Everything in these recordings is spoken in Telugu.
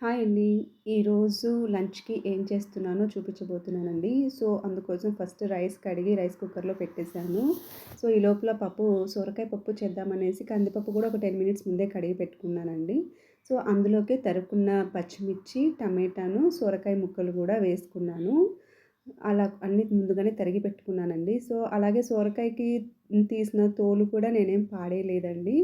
హాయ్ అండి. ఈరోజు లంచ్‌కి ఏం చేస్తున్నానో చూపించబోతున్నానండి. సో, అందుకోసం ఫస్ట్ రైస్ కడిగి రైస్ కుక్కర్‌లో పెట్టేసాను. సో, ఈ లోపల సొరకాయ పప్పు చేద్దామనేసి కందిపప్పు కూడా ఒక 10 మినిట్స్ ముందే కడిగి పెట్టుకున్నానండి. సో, అందులోకే తరుక్కున్న పచ్చిమిర్చి, టమాటాను, సొరకాయ ముక్కలు కూడా వేసుకున్నాను. అలా అన్నీ ముందుగానే తరిగి పెట్టుకున్నానండి. సో, అలాగే సొరకాయకి తీసిన తోలు కూడా నేనేం పాడేయలేదండి.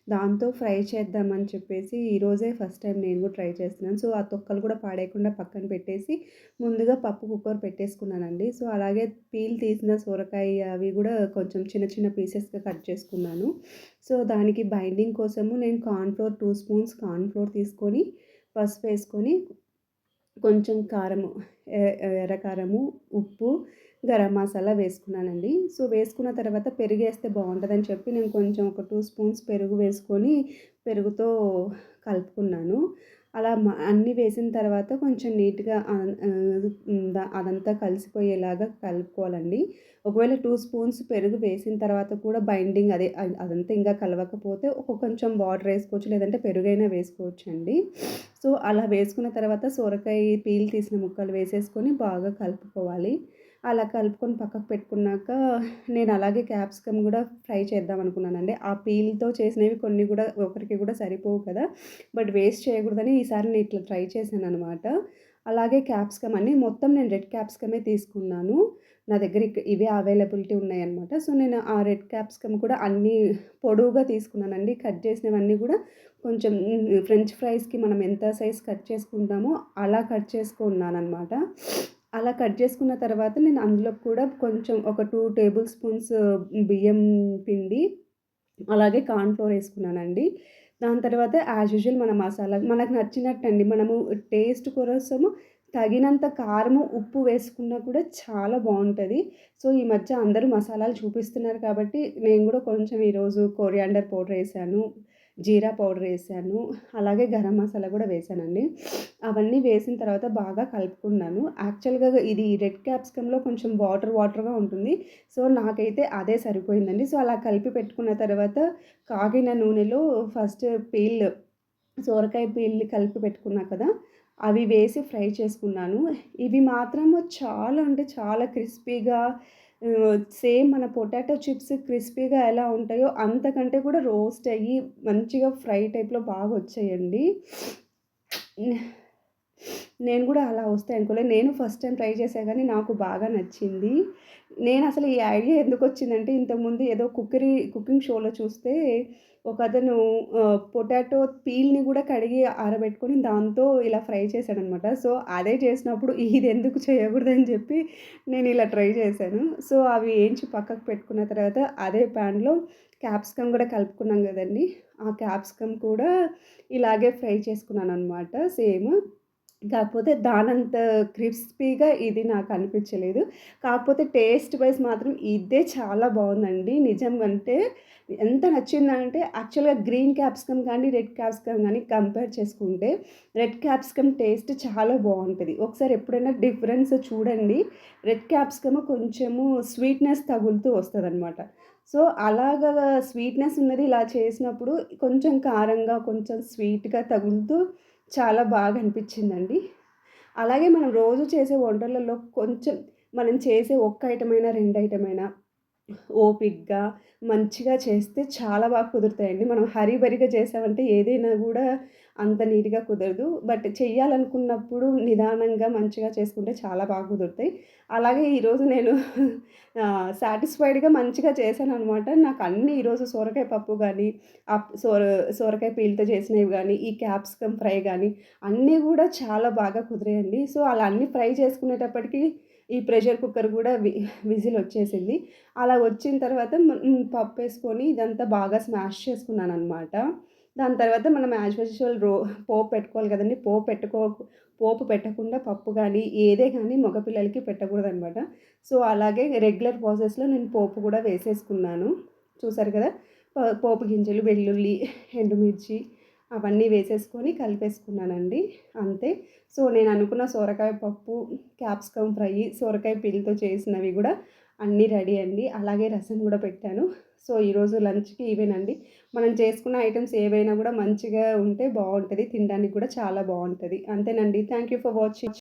దాంతో ఫ్రై చేద్దామని చెప్పేసి ఈరోజే ఫస్ట్ టైం నేను కూడా ట్రై చేస్తున్నాను. సో, ఆ తొక్కలు కూడా పాడేయకుండా పక్కన పెట్టేసి ముందుగా పప్పు కుక్కర్ పెట్టేసుకున్నానండి. సో, అలాగే పీల్ తీసిన సొరకాయ అవి కూడా కొంచెం చిన్న చిన్న పీసెస్‌గా కట్ చేసుకున్నాను. సో, దానికి బైండింగ్ కోసము నేను కార్న్‌ఫ్లోర్ 2 స్పూన్స్ కార్న్‌ఫ్లోర్ తీసుకొని పసుపేసుకొని కొంచెం కారము, ఎర్ర కారము, ఉప్పు, గరం మసాలా వేసుకున్నానండి. సో, వేసుకున్న తర్వాత పెరుగేస్తే బావుంటదని చెప్పి నేను కొంచెం ఒక 2 స్పూన్స్ పెరుగు వేసుకొని పెరుగుతో కలుపుకున్నాను. అలా అన్నీ వేసిన తర్వాత కొంచెం నీట్‌గా అదంతా కలిసిపోయేలాగా కలుపుకోవాలండి. ఒకవేళ 2 స్పూన్స్ పెరుగు వేసిన తర్వాత కూడా బైండింగ్ అదంతా ఇంకా కలవకపోతే కొంచెం వాటర్ ఏసుకోవచ్చు. లేదంటే పెరుగైనా వేసుకోవచ్చండి. సో, అలా వేసుకున్న తర్వాత సొరకాయ పీల్ తీసిన ముక్కలు వేసేసుకొని బాగా కలుపుకోవాలి. అలా కలుపుకొని పక్కకు పెట్టుకున్నాక నేను అలాగే క్యాప్సికమ్ గూడా ఫ్రై చేద్దామనుకున్నానండి. ఆ పీల్‌తో చేసినవి కొన్ని గూడా ఒకరికి గూడా సరిపోవు కదా! బట్ వేస్ట్ చేయకూడదని ఈసారి నేను ఇట్లా ట్రై చేశాననమాట. అలాగే క్యాప్సికమ్ అన్ని మొత్తం నేను రెడ్ క్యాప్సికమే తీసుకున్నాను. నా దగ్గర ఇవే అవైలబిలిటీ ఉన్నాయన్నమాట. సో, నేను ఆ రెడ్ క్యాప్సికమ్ కూడా అన్నీ పొడవుగా తీసుకున్నానండి. కట్ చేసినవన్నీ గూడా కొంచెం ఫ్రెంచ్ ఫ్రైస్‌కి మనం ఎంత సైజ్ కట్ చేసుకుంటామో అలా కట్ చేసుకున్నాననమాట. అలా కట్ చేసుకున్న తర్వాత నేను అందులో కూడా కొంచెం ఒక 2 టేబుల్ స్పూన్స్ బియ్యం పిండి, అలాగే కార్న్ ఫ్లోర్ ఏసుకున్నానండి. దాని తర్వాత యాజ్ యూజువల్ మన మసాలా మనకు నచ్చినట్టండి. మనము టేస్ట్ కోసము తగినంత కారము, ఉప్పు వేసుకున్నా కూడా చాలా బావుంటది. సో, ఈ మధ్య అందరూ మసాలాలు చూపిస్తున్నారు కాబట్టి నేను గూడా కొంచెం ఈరోజు కొరియాండర్ పౌడర్ ఏసాను, జీరా పౌడర్ ఏసాను, అలాగే గరం మసాలా గూడా వేసానండి. అవన్నీ వేసిన తర్వాత బాగా కలుపుకున్నాను. యాక్చువల్‌గా ఇది రెడ్ క్యాప్సికమ్‌లో కొంచెం వాటర్ వాటర్‌గా ఉంటుంది. సో, నాకైతే అదే సరిపోయిందండి. సో, అలా కలిపి పెట్టుకున్న తర్వాత కాగిన నూనెలో ఫస్ట్ పీల్ సొరకాయ పీల్‌ని కలిపి పెట్టుకున్నా కదా! అవి వేసి ఫ్రై చేసుకున్నాను. ఇవి మాత్రము చాలా అంటే చాలా క్రిస్పీగా సేమ్ మన పొటాటో చిప్స్ క్రిస్పీగా ఎలా ఉంటాయో అంతకంటే కూడా రోస్ట్ అయ్యి మంచిగా ఫ్రై టైప్‌లో బాగొచ్చాయండి. నేను గూడా అలా వస్తాయనుకోలే. నేను ఫస్ట్ టైమ్ ట్రై చేశా గానీ నాకు బాగా నచ్చింది. నేనసలు ఈ ఐడియా ఎందుకొచ్చిందంటే ఇంతకుముందు ఏదో కుకింగ్ షోలో చూస్తే ఒకతను పొటాటో పీల్‌ని గూడా కడిగి ఆరబెట్టుకొని దాంతో ఇలా ఫ్రై చేశాడనమాట. సో, అదే చేసినప్పుడు ఇదెందుకు చేయకూడదని జెప్పి నేనిలా ట్రై చేశాను. సో, అవి ఏంచి పక్కకు పెట్టుకున్న తర్వాత అదే ప్యాన్‌లో క్యాప్సికమ్ గూడా కలుపుకున్నాం గదండీ! ఆ క్యాప్సికమ్ కూడా ఇలాగే ఫ్రై చేసుకున్నాననమాట సేమ్. కాకపోతే దానంత క్రిస్పీగా ఇది నాకనిపించలేదు. కాకపోతే టేస్ట్ వైస్ మాత్రం ఇదే చాలా బావుందండి. నిజంగంటే ఎంత నచ్చిందంటే యాక్చువల్‌గా గ్రీన్ క్యాప్సికమ్ గానీ, రెడ్ క్యాప్సికమ్ గానీ కంపేర్ చేసుకుంటే రెడ్ క్యాప్సికమ్ టేస్ట్ చాలా బావుంటది. ఒకసారి ఎప్పుడైనా డిఫరెన్స్ చూడండి. రెడ్ క్యాప్సికమ్ కొంచెము స్వీట్‌నెస్ తగులుతూ వస్తదనమాట. సో, అలాగా స్వీట్‌నెస్ ఉన్నది ఇలా చేసినప్పుడు కొంచెం కారంగా, కొంచెం స్వీట్‌గా తగులుతూ చాలా బాగా అనిపిచ్చిందండి. అలాగే మనం రోజు చేసే వంటలలో కొంచెం మనం చేసే ఒక్క ఐటమైనా, 2 ఐటమైనా ఓపికగా, మంచిగా చేస్తే చాలా బాగా కుదురుతాయండి. మనం హరీబరీగా చేసామంటే ఏదైనా గూడా అంత నీట్‌గా కుదరదు. బట్ చెయ్యాలనుకున్నప్పుడు నిదానంగా, మంచిగా చేసుకుంటే చాలా బాగా కుదురుతాయి. అలాగే ఈరోజు నేను సాటిస్ఫైడ్‌గా మంచిగా చేశాననమాట. నాకన్నీ ఈరోజు సొరకాయ పప్పు గానీ, ఆప్ సొర సొరకాయ పీల్‌తో చేసినవి గానీ, ఈ క్యాప్సికమ్ ఫ్రై గానీ, అన్నీ గూడా చాలా బాగా కుదిరాయండి. సో, అలా అన్నీ ఫ్రై చేసుకునేటప్పటికి ఈ ప్రెషర్ కుక్కర్ గూడా విజిలొచ్చేసింది. అలా వచ్చిన తర్వాత పప్పేసుకొని ఇదంతా బాగా స్మాష్ చేసుకున్నాననమాట. దాని తర్వాత మనం యాజ్ యూజువల్ పోపు పెట్టుకోవాలి గదండీ! పోపు పెట్టకుండా పప్పు గానీ, ఏదే గానీ మగ పిల్లలకి పెట్టకూడదనమాట. సో, అలాగే రెగ్యులర్ ప్రాసెస్‌లో నేను పోపు గూడా వేసేసుకున్నాను. చూసారు గదా! పోపు గింజలు, వెల్లుల్లి, ఎండుమిర్చి అవన్నీ వేసేసుకొని కలిపేసుకున్నానండి. అంతే. సో, నేననుకున్న సొరకాయ పప్పు, క్యాప్సికమ్ ఫ్రై, సొరకాయ పీల్‌తో చేసినవి గూడా అన్నీ రెడీ అండి. అలాగే రసం గూడా పెట్టాను. సో, ఈరోజు లంచ్‌కి ఇవేనండి. మనం చేసుకున్న ఐటెమ్స్ ఏవైనా గూడా మంచిగా ఉంటే బావుంటది. తినడానికి కూడా చాలా బావుంటది. అంతేనండి. Thank you for watching.